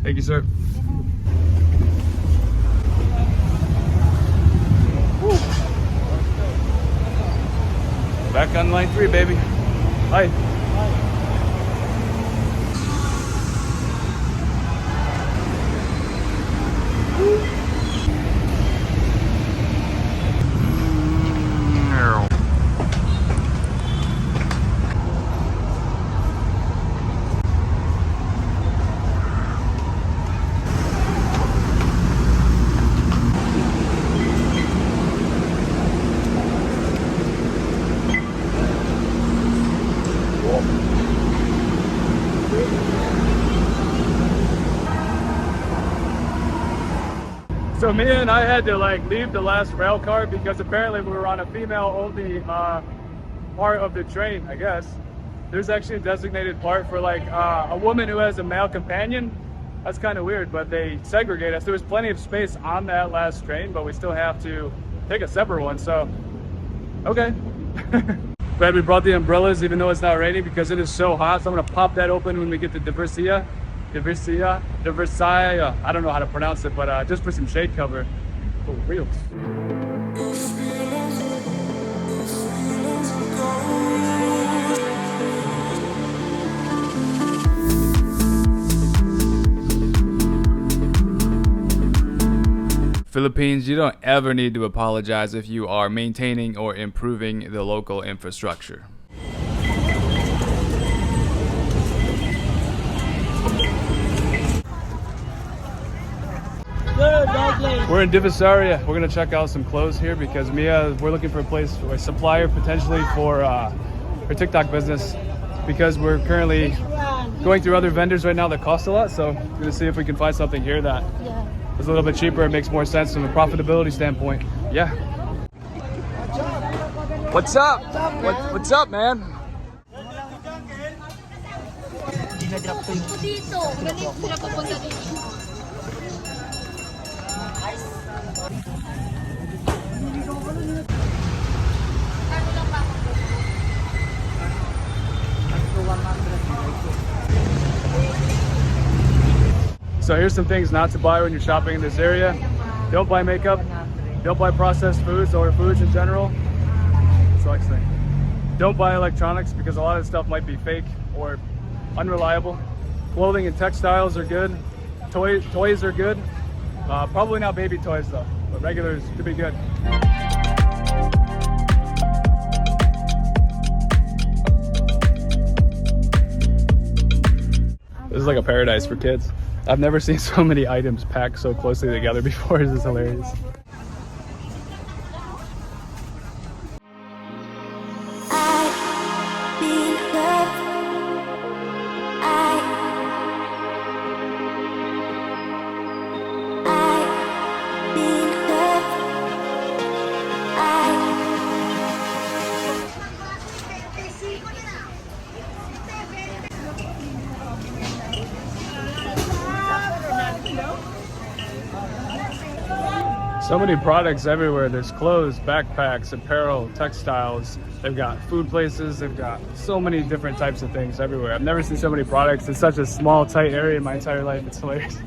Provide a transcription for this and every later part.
Thank you, sir. Woo. Back on line 3, baby. Hi. So me and I had to like leave the last rail car because apparently we were on a female only part of the train, I guess. There's actually a designated part for like a woman who has a male companion. That's kind of weird, but they segregate us. There was plenty of space on that last train, but we still have to take a separate one, so okay. Glad we brought the umbrellas even though it's not raining because it is so hot. So I'm gonna pop that open when we get to Divisoria, I don't know how to pronounce it, but just for some shade cover. For reals. Philippines, you don't ever need to apologize if you are maintaining or improving the local infrastructure. We're in Divisoria. We're gonna check out some clothes here because we're looking for a place or a supplier potentially for her TikTok business because we're currently going through other vendors right now that cost a lot. So we're gonna see if we can find something here that is a little bit cheaper. It makes more sense from a profitability standpoint. Yeah. What's up? What's up, man? So here's some things not to buy when you're shopping in this area. Don't buy makeup. Don't buy processed foods or foods in general. It's the next thing. Don't buy electronics because a lot of stuff might be fake or unreliable. Clothing and textiles are good. Toys are good. Probably not baby toys though, but regulars could be good. This is like a paradise for kids. I've never seen so many items packed so closely together before. This is hilarious. So many products everywhere. There's clothes, backpacks, apparel, textiles. They've got food places. They've got so many different types of things everywhere. I've never seen so many products in such a small, tight area in my entire life. It's hilarious.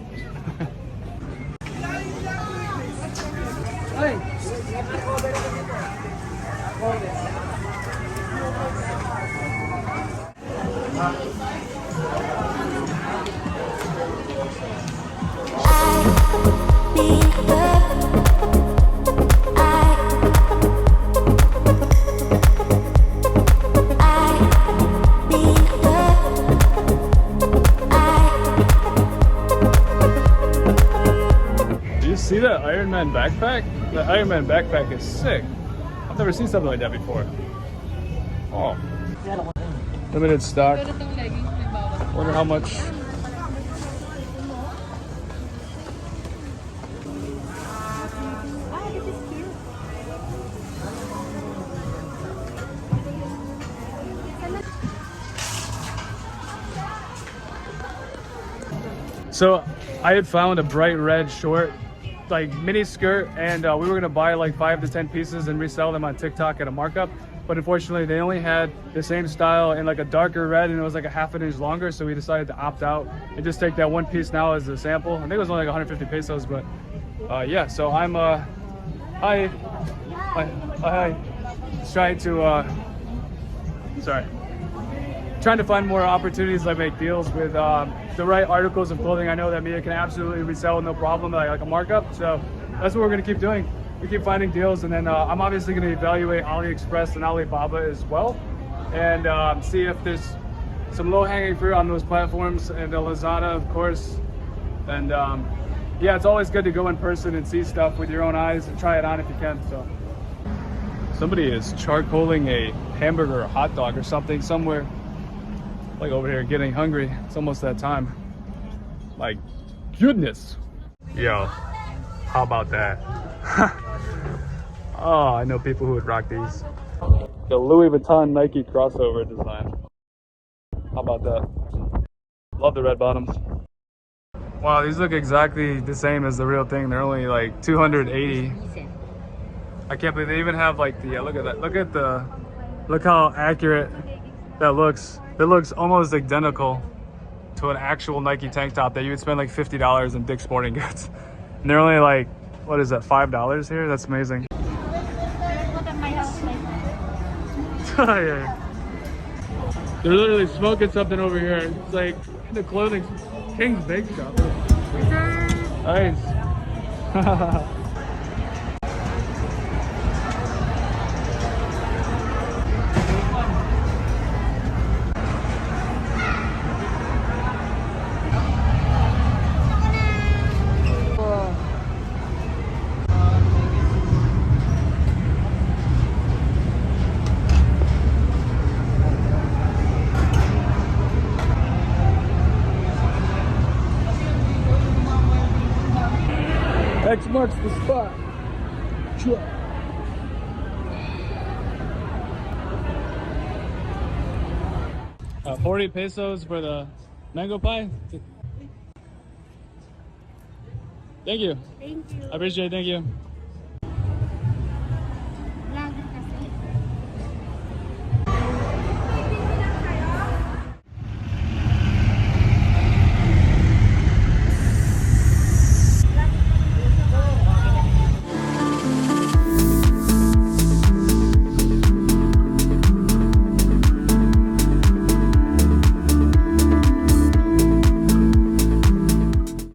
See that Iron Man backpack? The Iron Man backpack is sick. I've never seen something like that before. Oh. Limited stock. Wonder how much. So I had found a bright red short, like mini skirt, and we were gonna buy like 5 to 10 pieces and resell them on TikTok at a markup. but unfortunately they only had the same style in like a darker red, and it was like a half an inch longer, so we decided to opt out and just take that one piece now as a sample. I think it was only like 150 pesos, but yeah, so I'm hi, just trying to trying to find more opportunities to make deals with the right articles of clothing. I know that Mia can absolutely resell no problem, like a markup, so that's what we're going to keep doing. We keep finding deals, and then I'm obviously going to evaluate AliExpress and Alibaba as well, and see if there's some low-hanging fruit on those platforms, and the Lazada, of course. And yeah, it's always good to go in person and see stuff with your own eyes and try it on if you can. So somebody is charcoaling a hamburger or hot dog or something somewhere, like over here, getting hungry. It's almost that time. My goodness. Yo, how about that? Oh, I know people who would rock these. The Louis Vuitton Nike crossover design. How about that? Love the red bottoms. Wow, these look exactly the same as the real thing. They're only like 280. I can't believe they even have like the, look at that. Look how accurate that looks. It looks almost identical to an actual Nike tank top that you would spend like $50 in Dick's Sporting Goods. And they're only like, what is that, $5 here? That's amazing. Look at my house like Oh, yeah. They're literally smoking something over here. It's like the clothing King's Bake Shop. Nice. X marks the spot. 40 pesos for the mango pie. Thank you. thank you. I appreciate it. Thank you.